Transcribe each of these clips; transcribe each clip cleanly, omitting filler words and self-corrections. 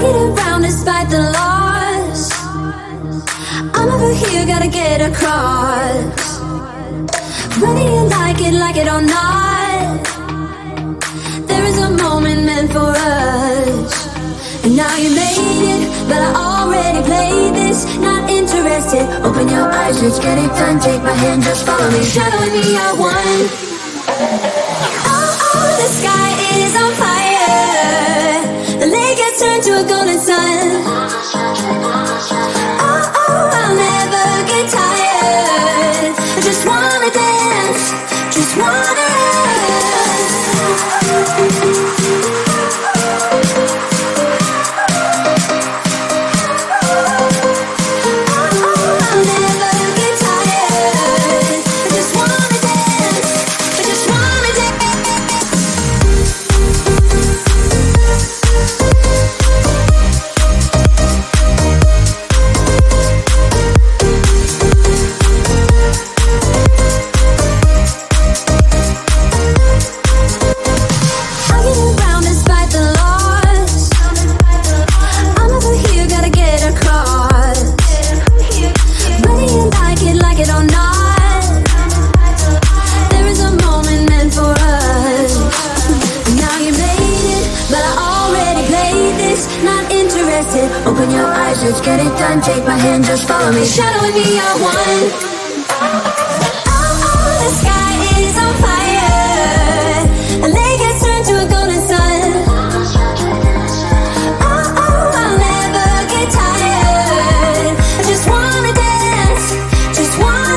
get around despite the loss. I'm over here, gotta get across. Whether you like it or not, there is a moment meant for us. And now you made it, but I already played this. Not interested, open your eyes, let's get it done. Take my hand, just follow me, shadowing me at one. Oh, the sky is on fire. The lake has turned to a golden sun. Oh, I'll never get tired. I just wanna dance, just wanna open your eyes, let's get it done. Take my hand, just follow me, shadowing me at one. Oh, the sky is on fire. The lake has turned to a golden sun. Oh, I'll never get tired. I just wanna dance, just wanna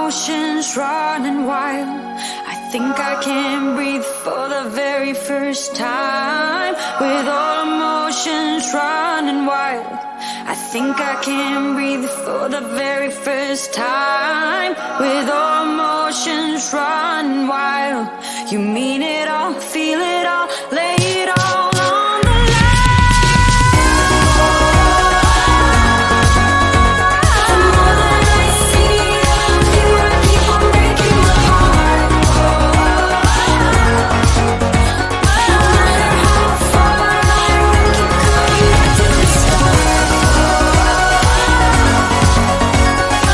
emotions running wild. I think I can breathe for the very first time. With all emotions running wild, I think I can breathe for the very first time. With all emotions running wild, you mean it all, feel it all, lay it all on the line. The more that I see of you, I keep on breaking my heart. No matter how far I keep coming back to the start.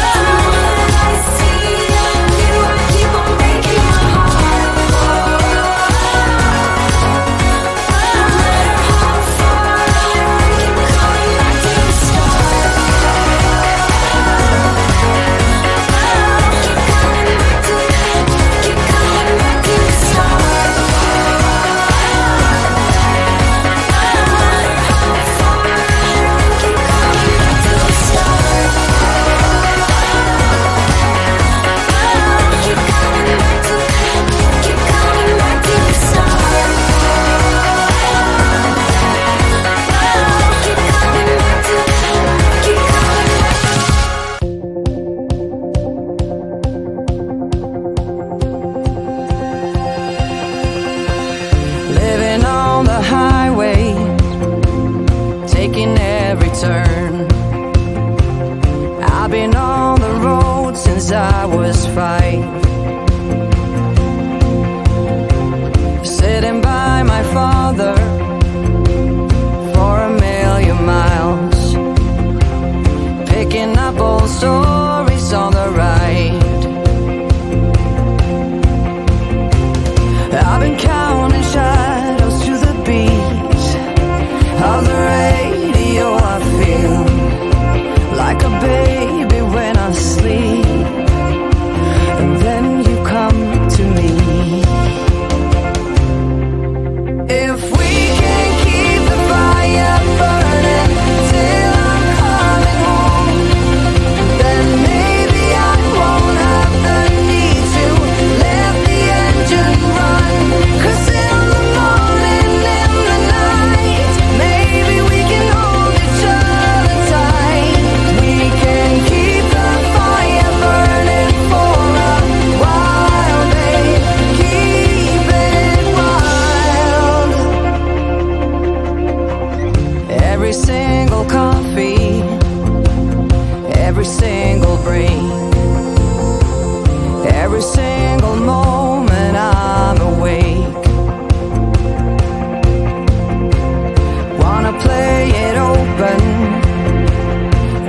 The more that I see of you, I keep on breaking my heart. No matter how far I keep coming back to the start. Keep coming back to the start. No matter how far keep coming back to the start. Keep coming back to the start. Keep coming back. Living on the highway, taking every turn. I've been on the road since I was 5. Sitting by my father for a million miles, picking up old stories on the ride. I've been counting shadows to the beat of the radio. I feel like a baby when I sleep, and then you come to me. If we can keep the fire burning till I'm coming home, then maybe I won't have the need to let the engine run. 'Cause in the morning, in the night, maybe we can hold each other tight. We can keep the fire burning for a while, babe. Keep it wild. Every single coffee, every single break, every single moment I'm awake. Wanna play it open,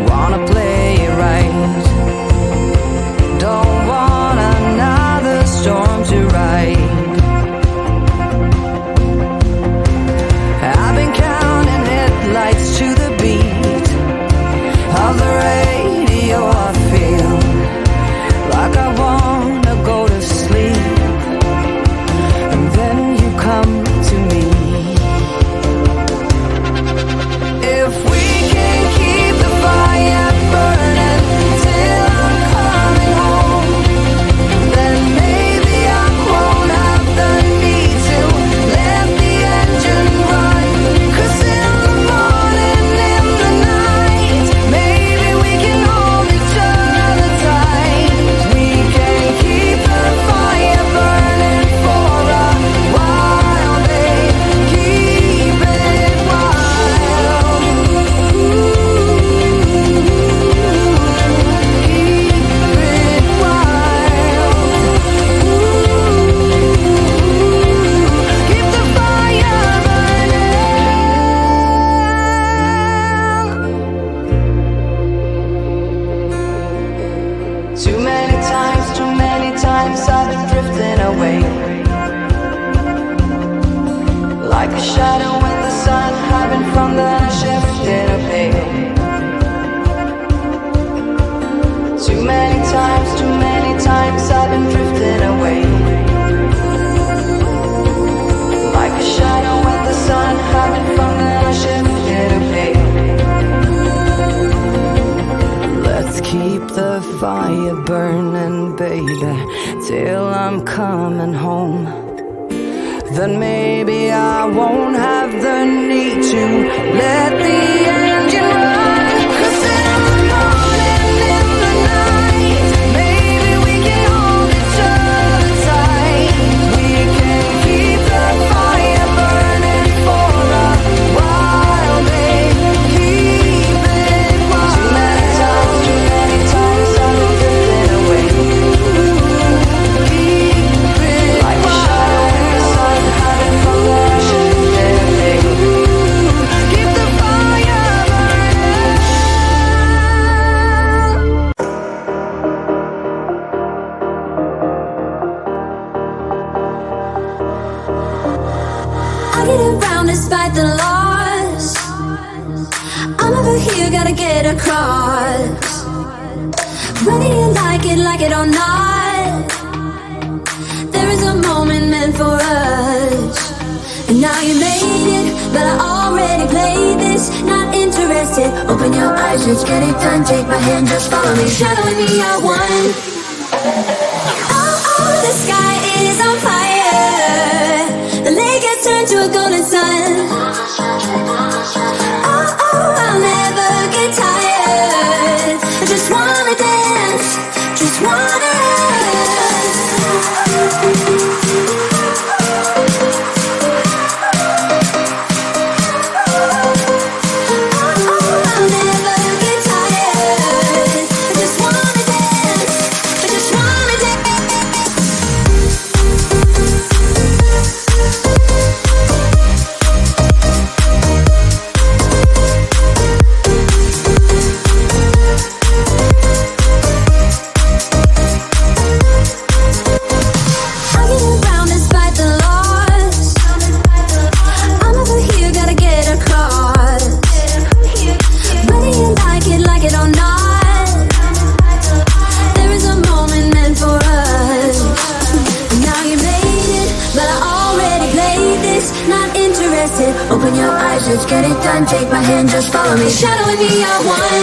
wanna play it right. Don't want another storm to ride. I've been counting headlights to the beat of the radio. I feel like I wanna go to sleep, and then you come to me. If we can keep the fire burning till I'm coming home, then maybe I won't have the need to let the engine run. 'Cause in the morning, in the night, maybe we can hold each other tight. We can keep the fire burning for a while, babe. Keep it wild. Keep it wild. Keep the fire burning. Too many times I've been drifting away, like a shadow in the sun, hiding from the shift in a pale. Too many times I've been drifting away, like a shadow in the sun, hiding from the shift in a pale. Let's keep the fire burning, baby, till I'm coming home. Then maybe I won't have the need to let the engine run. 'Cause in the morning, in the night, maybe we can hold each other tight. We can keep the fire burning for a while, babe. Keep it wild. Too many times I've been drifting away. Keep it like a shadow in the sun, hiding from the ashes of day. Keep the fire burning. I get around despite the loss. I'm over here, gotta get across. Whether you like it or not, there is a moment meant for us. And now you made it, but I already played this. Not interested, open your eyes, let's get it done. Take my hand, just follow me, shadowing me, I won. Oh, the sky is on fire. The lake has turned to a golden sun. Oh, I'll never get tired. I just wanna dance, just wanna dance. I'll never get tired. I just wanna dance, I just wanna dance. I get around despite the loss. I'm over here, gotta get across. Whether you like it or not, there is a moment meant for us. And now you made it, but I already played this. Not interested, open your eyes, let's get it done. Take my hand, just follow me, shadowing me, I won.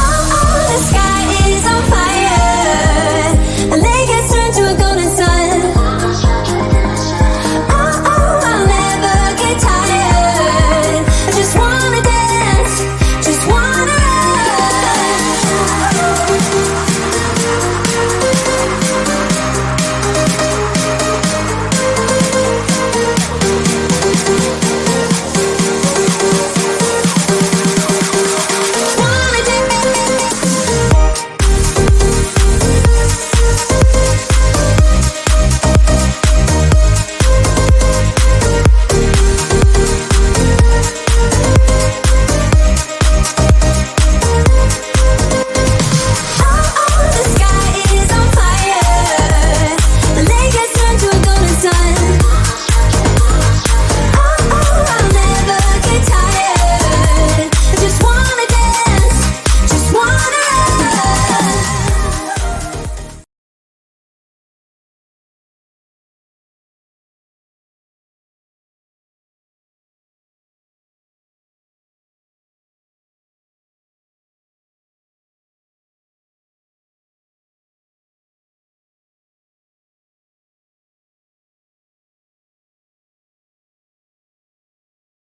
Oh, the sky